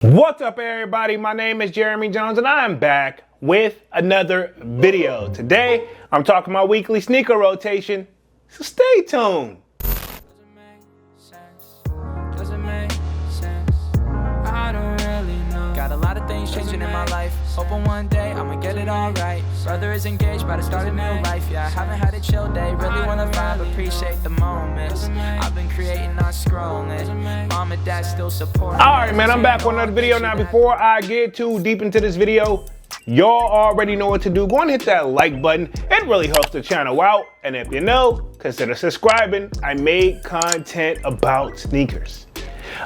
What's up, everybody? My name is Jeremy Jones and I'm back with another video. Today I'm talking my weekly sneaker rotation, so stay tuned. Doesn't make sense. I don't really know. Got a lot of things changing in my life. Hoping one day I'ma get it all right. Brother is engaged, about to start a new life. Yeah, I haven't had a chill day. Really wanna vibe, appreciate the moments. I've been creating, not scrolling. Mom and dad still support. Alright, man, I'm back with another video. Now, before I get too deep into this video, y'all already know what to do. Go and hit that like button. It really helps the channel out. And if you know, consider subscribing. I made content about sneakers.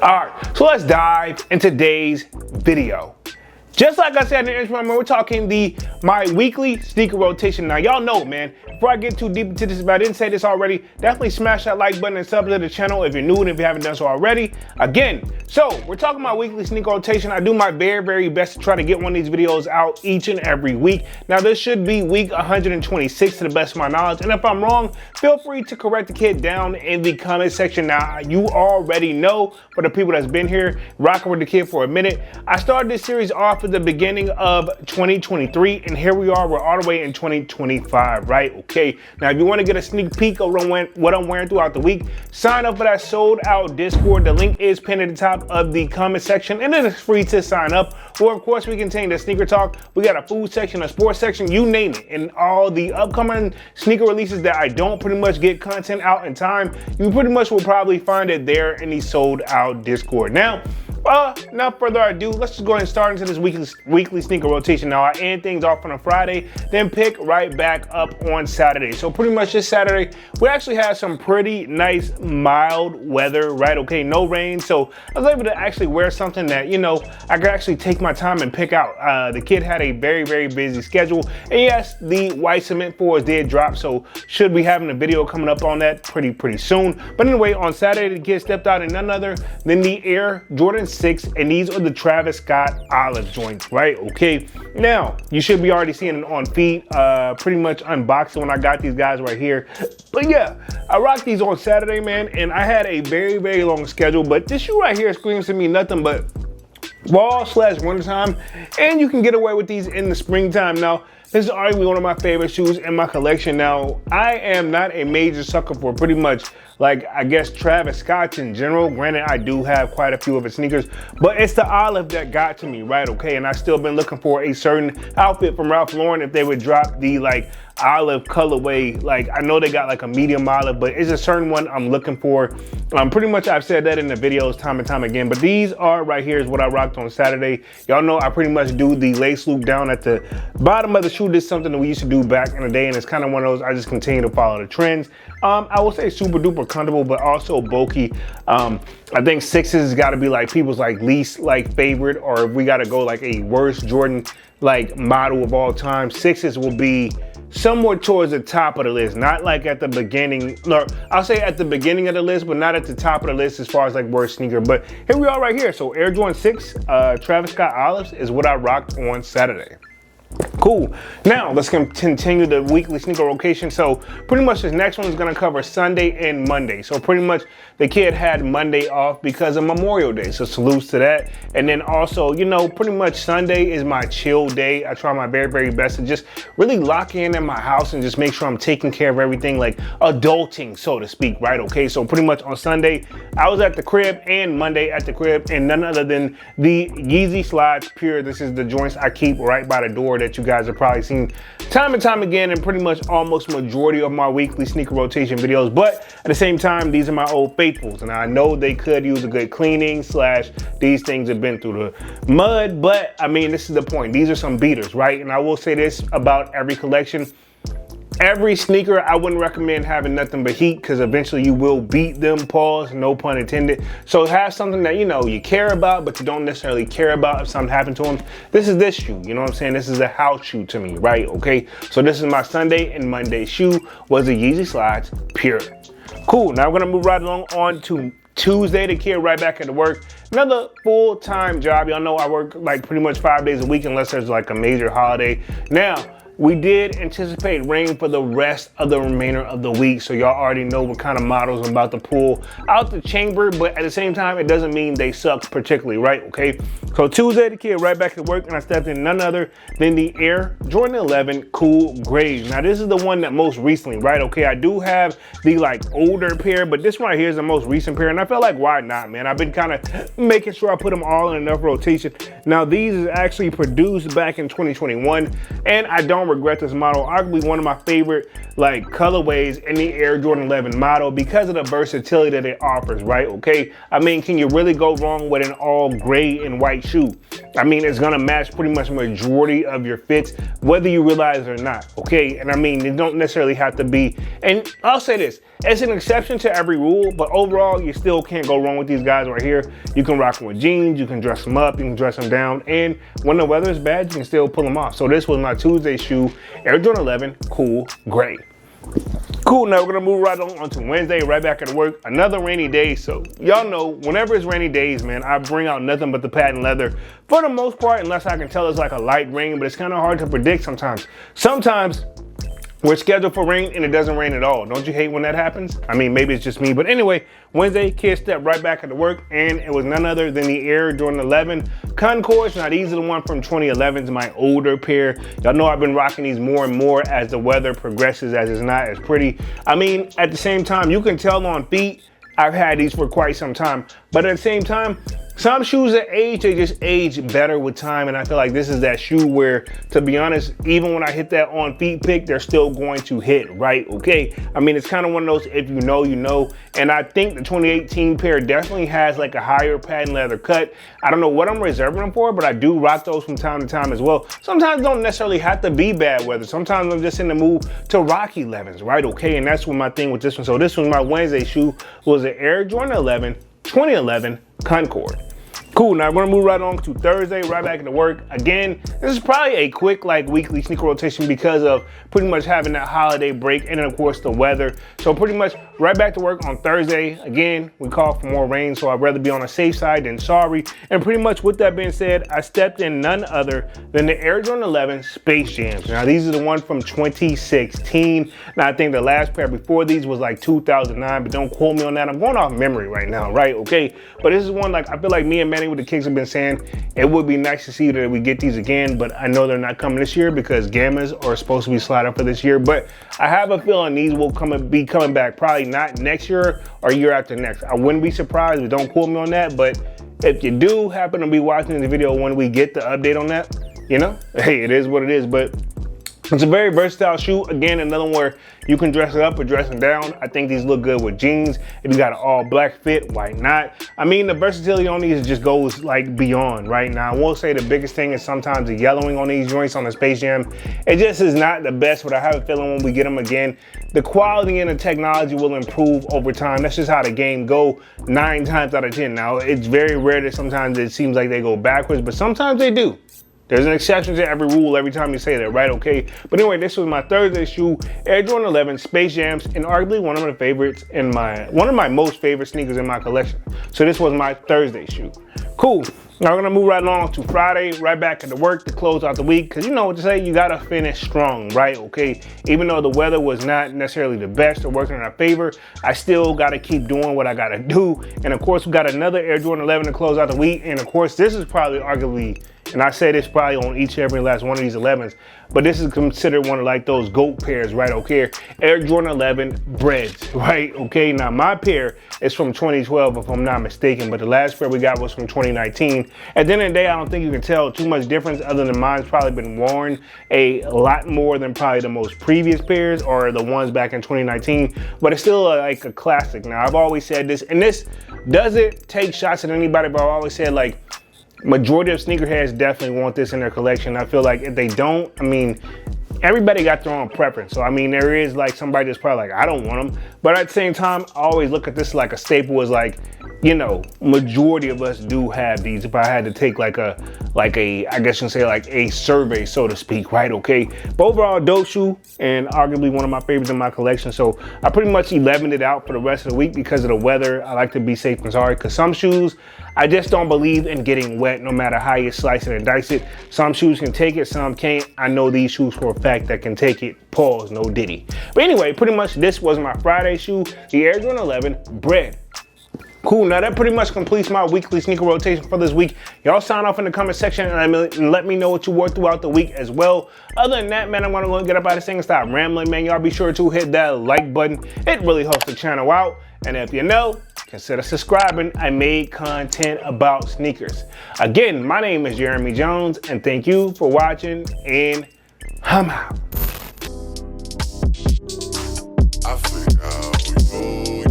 Alright, so let's dive into today's video. Just like I said in the intro, we're talking my weekly sneaker rotation. Now, y'all know, man, before I get too deep into this, if I didn't say this already, definitely smash that like button and sub to the channel if you're new and if you haven't done so already. Again, so we're talking about weekly sneaker rotation. I do my very, very best to try to get one of these videos out each and every week. Now, this should be week 126 to the best of my knowledge. And if I'm wrong, feel free to correct the kid down in the comment section. Now, you already know, for the people that's been here, rocking with the kid for a minute, I started this series off at the beginning of 2023, and here we are, we're all the way in 2025, right? Okay, now if you want to get a sneak peek of what I'm wearing throughout the week, sign up for that sold out Discord. The link is pinned at the top of the comment section, and it is free to sign up. Or of course, we contain the sneaker talk. We got a food section, a sports section, you name it, and all the upcoming sneaker releases that I don't pretty much get content out in time, you pretty much will probably find it there in the sold out Discord. Now, without further ado, let's just go ahead and start into this weekly sneaker rotation. Now, I end things off on a Friday, then pick right back up on Saturday. So pretty much this Saturday, we actually had some pretty nice mild weather, right? Okay, no rain. So I was able to actually wear something that, you know, I could actually take my time and pick out. The kid had a very, very busy schedule. And yes, the white cement fours did drop. So should be having a video coming up on that pretty soon. But anyway, on Saturday, the kid stepped out in none other than the Air Jordan 6, and these are the Travis Scott olive joints, right? Okay, now you should be already seeing it on feet, pretty much unboxed when I got these guys right here. But yeah, I rocked these on Saturday, man, and I had a very, very long schedule, but this shoe right here screams to me nothing but fall/winter time, and you can get away with these in the springtime. Now, this is arguably one of my favorite shoes in my collection. Now, I am not a major sucker for pretty much, like, I guess Travis Scott in general. Granted, I do have quite a few of his sneakers, but it's the olive that got to me, right? Okay, and I still been looking for a certain outfit from Ralph Lauren if they would drop the like olive colorway. Like, I know they got like a medium olive, but it's a certain one I'm looking for. Pretty much I've said that in the videos time and time again, but these are right here is what I rocked on Saturday. Y'all know I pretty much do the lace loop down at the bottom of the shoe. This is something that we used to do back in the day, and it's kind of one of those I just continue to follow the trends. I will say super duper comfortable, but also bulky. I think sixes has got to be like people's like least like favorite, or if we got to go like a worst Jordan like model of all time, sixes will be somewhere towards the top of the list, not like at the beginning. No, I'll say at the beginning of the list, but not at the top of the list as far as like worst sneaker. But here we are right here. So Air Jordan 6 Travis Scott olives is what I rocked on Saturday. Cool. Now let's continue the weekly sneaker rotation. So pretty much this next one is going to cover Sunday and Monday. So pretty much the kid had Monday off because of Memorial Day. So salutes to that. And then also, you know, pretty much Sunday is my chill day. I try my very, very best to just really lock in my house and just make sure I'm taking care of everything, like adulting, so to speak, right? Okay, so pretty much on Sunday, I was at the crib, and Monday at the crib, and none other than the Yeezy Slides Pure. This is the joints I keep right by the door that you guys have probably seen time and time again in pretty much almost majority of my weekly sneaker rotation videos. But at the same time, these are my old faithfuls, and I know they could use a good cleaning / these things have been through the mud, but I mean, this is the point. These are some beaters, right? And I will say this about every collection. Every sneaker, I wouldn't recommend having nothing but heat, because eventually you will beat them, pause, no pun intended. So have something that, you know, you care about, but you don't necessarily care about if something happened to them. This is this shoe, you know what I'm saying? This is a house shoe to me, right? Okay, so this is my Sunday and Monday shoe, was a Yeezy Slides Pure. Cool, now we're gonna move right along on to Tuesday. The kid right back at work. Another full-time job. Y'all know I work like pretty much 5 days a week unless there's like a major holiday. Now, we did anticipate rain for the rest of the remainder of the week, so y'all already know what kind of models I'm about to pull out the chamber, but at the same time, it doesn't mean they suck particularly, right? Okay, so Tuesday, the kid right back to work, and I stepped in none other than the Air Jordan 11 Cool Grays. Now, this is the one that most recently, right? Okay, I do have the like older pair, but this one right here is the most recent pair, and I felt like, why not, man? I've been kind of making sure I put them all in enough rotation. Now, these is actually produced back in 2021, and I don't regret this model. Arguably one of my favorite like colorways in the Air Jordan 11 model because of the versatility that it offers, right? Okay, I mean, can you really go wrong with an all gray and white shoe? I mean, it's gonna match pretty much a majority of your fits, whether you realize it or not, okay? And I mean, it don't necessarily have to be, and I'll say this, it's an exception to every rule, but overall, you still can't go wrong with these guys right here. You can rock them with jeans, you can dress them up, you can dress them down, and when the weather is bad, you can still pull them off. So this was my Tuesday shoe, Air Jordan 11 Cool Gray. Cool, now we're gonna move right on to Wednesday, right back at work. Another rainy day, so y'all know, whenever it's rainy days, man, I bring out nothing but the patent leather for the most part, unless I can tell it's like a light rain, but it's kind of hard to predict sometimes. Sometimes we're scheduled for rain and it doesn't rain at all. Don't you hate when that happens? I mean, maybe it's just me, but anyway, Wednesday, kid stepped right back into work, and it was none other than the Air Jordan 11 Concords. Now, these are the one from 2011s, my older pair. Y'all know I've been rocking these more and more as the weather progresses, as it's not as pretty. I mean, at the same time, you can tell on feet, I've had these for quite some time, but at the same time, some shoes that age, they just age better with time, and I feel like this is that shoe where, to be honest, even when I hit that on feet pick, they're still going to hit, right? Okay, I mean, it's kind of one of those, if you know, you know, and I think the 2018 pair definitely has like a higher patent leather cut. I don't know what I'm reserving them for, but I do rock those from time to time as well. Sometimes don't necessarily have to be bad weather. Sometimes I'm just in the mood to rock 11s, right? Okay, and that's what my thing with this one. So this was my Wednesday shoe, was an Air Jordan 11 2011 Concord. Cool, now we're gonna move right on to Thursday, right back into work. Again, this is probably a quick like weekly sneaker rotation because of pretty much having that holiday break and then of course the weather. So pretty much right back to work on Thursday. Again, we call for more rain, so I'd rather be on the safe side than sorry. And pretty much with that being said, I stepped in none other than the Air Jordan 11 Space Jams. Now these are the ones from 2016. Now I think the last pair before these was like 2009, but don't quote me on that. I'm going off memory right now, right? Okay, but this is one like I feel like me and Manny with the Kings have been saying it would be nice to see that we get these again, but I know they're not coming this year because Gammas are supposed to be slide up for this year. But I have a feeling these will be coming back, probably not next year or year after next. I wouldn't be surprised, but don't quote me on that. But if you do happen to be watching the video when we get the update on that, you know, hey, it is what it is. But it's a very versatile shoe. Again, another one where you can dress it up or dress it down. I think these look good with jeans. If you got an all black fit, why not? I mean, the versatility on these just goes like beyond right now. I will say the biggest thing is sometimes the yellowing on these joints on the Space Jam. It just is not the best, but I have a feeling when we get them again, the quality and the technology will improve over time. That's just how the game go 9 times out of 10. Now, it's very rare that sometimes it seems like they go backwards, but sometimes they do. There's an exception to every rule every time you say that, right? Okay. But anyway, this was my Thursday shoe, Air Jordan 11 Space Jams, and arguably one of my favorites in one of my most favorite sneakers in my collection. So this was my Thursday shoe. Cool. Now we're gonna move right along to Friday, right back into work to close out the week. Cause you know what to say, you gotta finish strong, right? Okay. Even though the weather was not necessarily the best or working in our favor, I still gotta keep doing what I gotta do. And of course, we got another Air Jordan 11 to close out the week. And of course, this is probably arguably, and I say this probably on each and every last one of these 11s, but this is considered one of like those GOAT pairs, right? Okay, Air Jordan 11 Breads, right? Okay, now my pair is from 2012, if I'm not mistaken, but the last pair we got was from 2019. At the end of the day, I don't think you can tell too much difference other than mine's probably been worn a lot more than probably the most previous pairs or the ones back in 2019, but it's still like a classic. Now, I've always said this, and this doesn't take shots at anybody, but I've always said like, majority of sneakerheads definitely want this in their collection. I feel like if they don't, I mean, everybody got their own preference. So I mean, there is like somebody that's probably like, I don't want them. But at the same time, I always look at this like a staple is like, you know, majority of us do have these. If I had to take like a like a, I guess you can say like a survey, so to speak, right? Okay, but overall, dope shoe and arguably one of my favorites in my collection. So I pretty much 11'd it out for the rest of the week because of the weather. I like to be safe and sorry, because some shoes, I just don't believe in getting wet no matter how you slice it and dice it. Some shoes can take it, some can't. I know these shoes for a fact that can take it. Pause, no diddy. But anyway, pretty much this was my Friday shoe, the Air Jordan 11 Bread. Cool, now that pretty much completes my weekly sneaker rotation for this week. Y'all sign off in the comment section and let me know what you wore throughout the week as well. Other than that, man, I'm gonna go and get up out of this thing and stop rambling, man. Y'all be sure to hit that like button. It really helps the channel out. And if you know, consider subscribing. I made content about sneakers. Again, my name is Jeremy Jones, and thank you for watching, and I'm out. I forgot we go.